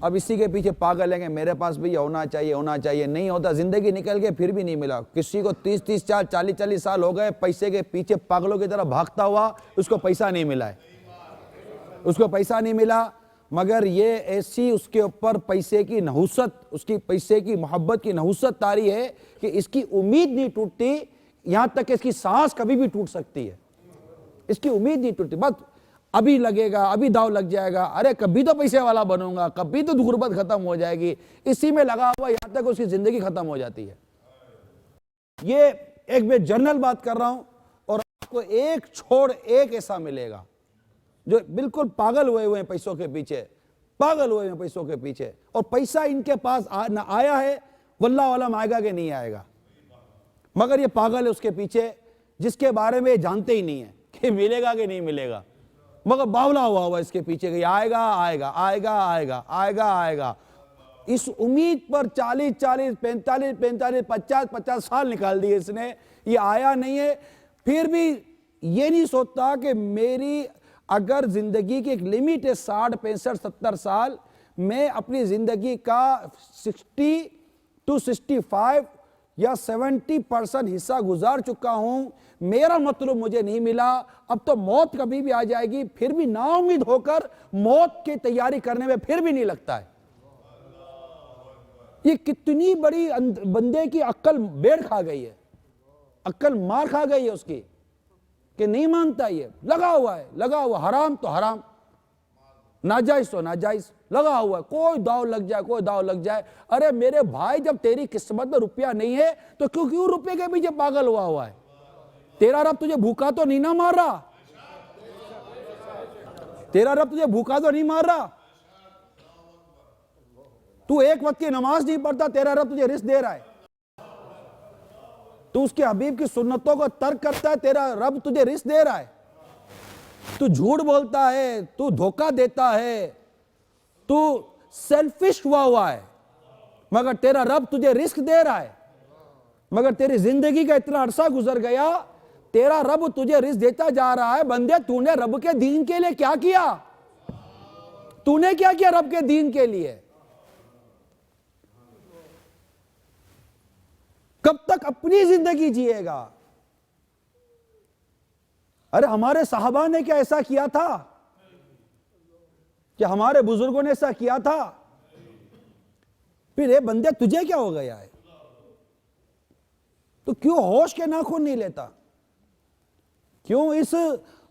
अब इसी के पीछे पागल हैं कि मेरे पास भी होना चाहिए, होना चाहिए। नहीं होता, जिंदगी निकल गई फिर भी नहीं मिला। किसी को 30-30 साल 40-40 साल हो गए पैसे के पीछे पागलों की तरह भागता हुआ, उसको पैसा नहीं मिला है, उसको पैसा नहीं मिला। मगर ये ऐसी उसके ऊपर पैसे की नहुसत, उसकी पैसे की मोहब्बत की नहुसत तारी है कि इसकी उम्मीद नहीं टूटती, यहां तक कि इसकी सांस कभी भी टूट सकती है, इसकी उम्मीद नहीं टूटती। बस अभी लगेगा, अभी दाव लग जाएगा, अरे कभी तो पैसे वाला बनूंगा, कभी तो गुर्बत खत्म हो जाएगी, इसी में लगा हुआ यहां तक उसकी जिंदगी खत्म हो जाती है। ये एक मैं जनरल बात कर रहा हूं, और आपको एक छोड़ एक ऐसा मिलेगा जो बिल्कुल पागल हुए हैं पैसों के पीछे, पागल हुए हैं पैसों के पीछे, और पैसा इनके पास ना आया है, वल्लाह वाला आएगा कि नहीं आएगा, मगर ये पागल है उसके पीछे, जिसके बारे में जानते ही नहीं है कि मिलेगा कि नहीं मिलेगा, मगर बावला हुआ इसके पीछे कि आएगा आएगा आएगा आएगा आएगा आएगा। इस उम्मीद पर 40-40, 45-45, 50-50 साल निकाल दिए इसने, ये आया नहीं है। फिर भी ये नहीं सोचता कि मेरी अगर जिंदगी की एक लिमिट है 60, 65, 70 साल, मैं अपनी जिंदगी का 60 to 65 या 70% हिस्सा गुजार चुका हूं, मेरा मतलब मुझे नहीं मिला, अब तो मौत कभी भी आ जाएगी, फिर भी नाउम्मीद होकर मौत की तैयारी करने में फिर भी नहीं लगता है। ये कितनी बड़ी बंदे की अक्ल बेड़ खा गई है, अक्ल मार खा गई है उसकी, कि नहीं मानता, ये लगा हुआ है, लगा हुआ, हराम तो हराम, नाजायज तो नाजायज, लगा हुआ है, कोई दाव लग जाए, कोई दाव लग जाए। अरे मेरे भाई, जब तेरी किस्मत में रुपया नहीं है तो क्यों रुपये के पीछे पागल हुआ है? तेरा रब तुझे भूखा तो नहीं ना मार रहा, तेरा रब तुझे भूखा तो नहीं मार रहा, तू एक वक्त की नमाज नहीं पढ़ता, तेरा रब तुझे रिस्क दे रहा है, तू उसके हबीब की सुन्नतों को तर्क करता है, तेरा रब तुझे रिस्क दे रहा है, तू झूठ बोलता है, तू धोखा देता है, तू सेल्फिश हुआ है, मगर तेरा रब तुझे रिस्क दे रहा है। मगर तेरी जिंदगी का इतना अरसा गुजर गया, तेरा रब तुझे रिस्क देता जा रहा है। बंदे, तूने रब के दीन के लिए क्या किया? तूने क्या किया रब के दीन के लिए? कब तक अपनी जिंदगी जिएगा? अरे हमारे साहबा ने क्या ऐसा किया था? क्या हमारे बुजुर्गों ने ऐसा किया था? फिर ये बंदे, तुझे क्या हो गया है? तो क्यों होश के नाखून नहीं लेता? क्यों इस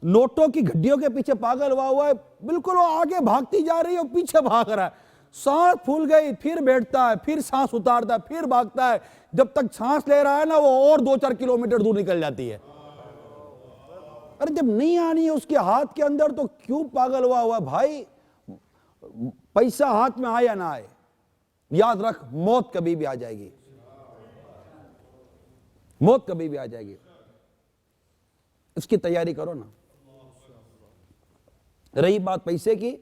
नोटों की घड्डियों के पीछे पागल हुआ है? बिल्कुल वो आगे भागती जा रही है, पीछे भाग रहा है, सांस फूल गई, फिर बैठता है, फिर सांस उतारता है, फिर भागता है, जब तक सांस ले रहा है ना, वो और 2-4 किलोमीटर दूर निकल जाती है। अरे जब नहीं आनी है उसके हाथ के अंदर तो क्यों पागल हुआ भाई? पैसा हाथ में आए या ना आए, याद रख, मौत कभी भी आ जाएगी, मौत कभी भी आ जाएगी, इसकी तैयारी करो ना। रही बात पैसे की,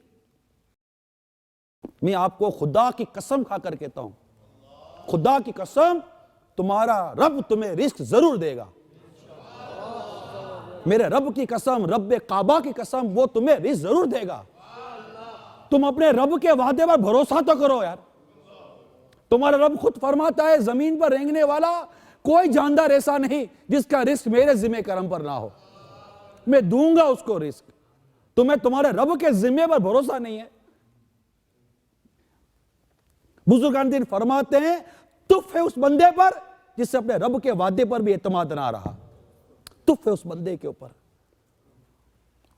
मैं आपको खुदा की कसम खाकर कहता हूं, खुदा की कसम, तुम्हारा रब तुम्हें रिस्क जरूर देगा। मेरे रब की कसम, रब काबा की कसम, वो तुम्हें रिस्क जरूर देगा। तुम अपने रब के वादे पर भरोसा तो करो यार। तुम्हारा रब खुद फरमाता है, जमीन पर रेंगने वाला कोई जानदार ऐसा नहीं जिसका रिस्क मेरे जिम्मे करम पर ना हो, मैं दूंगा उसको रिस्क। तुम्हें तुम्हारे रब के जिम्मे पर भरोसा नहीं है। बुजुर्गान दिन फरमाते हैं, तुफ है उस बंदे पर जिससे अपने रब के वादे पर भी एतमाद ना रहा, तुफ है उस बंदे के ऊपर।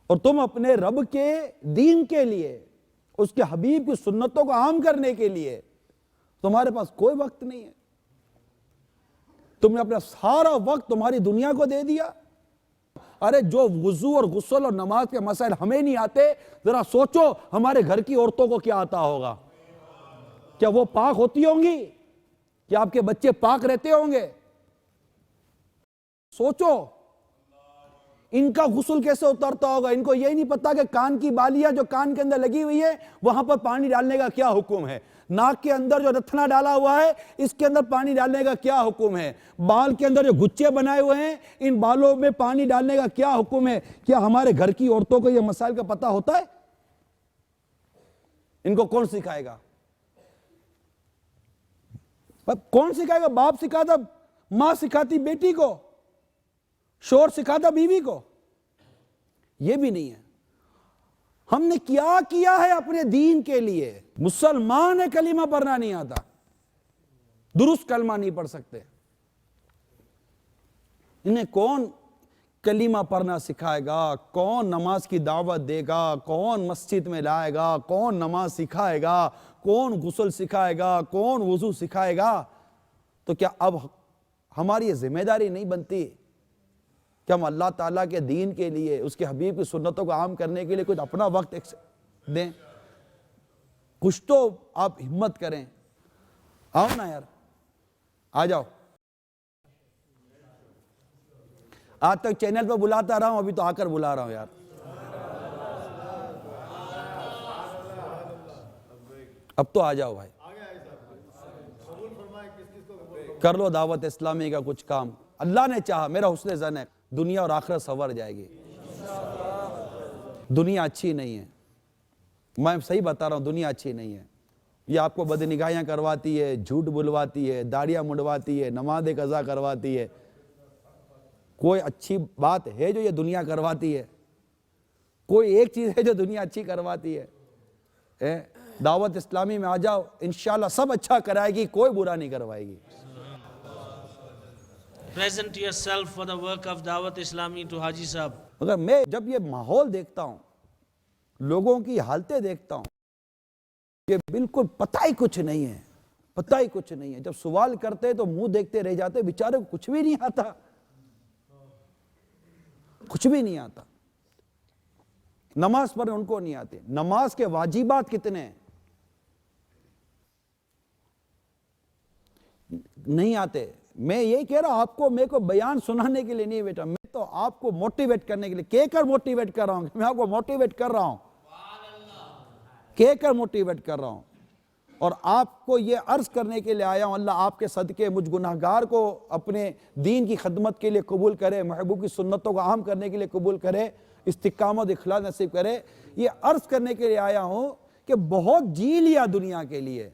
और तुम अपने रब के दीन के लिए, उसके हबीब की सुन्नतों को आम करने के लिए तुम्हारे पास कोई वक्त नहीं है। तुमने अपना सारा वक्त तुम्हारी दुनिया को दे दिया। अरे जो वुजू और गुस्ल और नमाज के मसाइल हमें नहीं आते, जरा सोचो हमारे घर की औरतों को क्या आता होगा। क्या वो पाक होती होंगी? क्या आपके बच्चे पाक रहते होंगे? सोचो इनका गुस्ल कैसे उतरता होगा। इनको यही नहीं पता कि कान की बालियां जो कान के अंदर लगी हुई है, वहां पर पानी डालने का क्या हुक्म है। नाक के अंदर जो रत्ना डाला हुआ है, इसके अंदर पानी डालने का क्या हुक्म है। बाल के अंदर जो गुच्चे बनाए हुए हैं, इन बालों में पानी डालने का क्या हुक्म है। क्या हमारे घर की औरतों को यह मसाइल का पता होता है? इनको कौन सिखाएगा? पर कौन सिखाएगा? बाप सिखाता, मां सिखाती बेटी को, शोहर सिखाता बीवी को, यह भी नहीं है। हमने क्या किया है अपने दीन के लिए? मुसलमान है, कलीमा पढ़ना नहीं आता, दुरुस्त कलमा नहीं पढ़ सकते, इन्हें कौन कलीमा पढ़ना सिखाएगा? कौन नमाज की दावत देगा? कौन मस्जिद में लाएगा? कौन नमाज सिखाएगा? कौन गुस्ल सिखाएगा? कौन वुजू सिखाएगा? तो क्या अब हमारी ये जिम्मेदारी नहीं बनती कि हम अल्लाह ताला के दीन के लिए, उसके हबीब की सुन्नतों को आम करने के लिए कुछ अपना वक्त दें? कुछ तो आप हिम्मत करें। आओ ना यार, आ जाओ। आज तक चैनल पर बुलाता रहा हूं, अभी तो आकर बुला रहा हूं यार। अब तो आ जाओ भाई, कर लो दावत इस्लामी का कुछ काम। अल्लाह ने चाहा, मेरा हुस्न ज़न है, दुनिया और आखिरत संवर जाएगी। दुनिया अच्छी नहीं है, मैं सही बता रहा हूं, दुनिया अच्छी नहीं है। ये आपको बदनिगाहियां करवाती है, झूठ बुलवाती है, दाढ़ियां मुंडवाती है, नमाज कज़ा करवाती है। कोई अच्छी बात है जो ये दुनिया करवाती है? कोई एक चीज है जो दुनिया अच्छी करवाती है? दावत इस्लामी में आ जाओ, इंशाल्लाह सब अच्छा कराएगी, कोई बुरा नहीं करवाएगी। Present yourself for the work of Dawat Islami to Haji साहब। मगर मैं जब ये माहौल देखता हूं, लोगों की हालतें देखता हूं, ये बिल्कुल पता ही कुछ नहीं है, पता ही कुछ नहीं है। जब सवाल करते हैं तो मुंह देखते रह जाते, बेचारे को कुछ भी नहीं आता, कुछ भी नहीं आता। नमाज पढ़ने उनको नहीं आती, नमाज के वाजिबात कितने हैं नहीं आते। मैं यही कह रहा हूं आपको, मेरे को बयान सुनाने के लिए नहीं बेटा, मैं तो आपको मोटिवेट करने के लिए कहकर मोटिवेट कर रहा हूं। मैं आपको मोटिवेट कर रहा हूं, कहकर मोटिवेट कर रहा हूं, और आपको ये अर्ज करने के लिए आया हूं, अल्लाह आपके सदके मुझ गुनाहगार को अपने दीन की खदमत के लिए कबूल करे, महबूब की सुन्नतों को आम करने के लिए कबूल करे, इस्तिकामत इखलास नसीब करे। ये अर्ज करने के लिए आया हूं कि बहुत जी लिया दुनिया के लिए,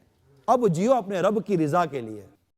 अब जियो अपने रब की रिजा के लिए।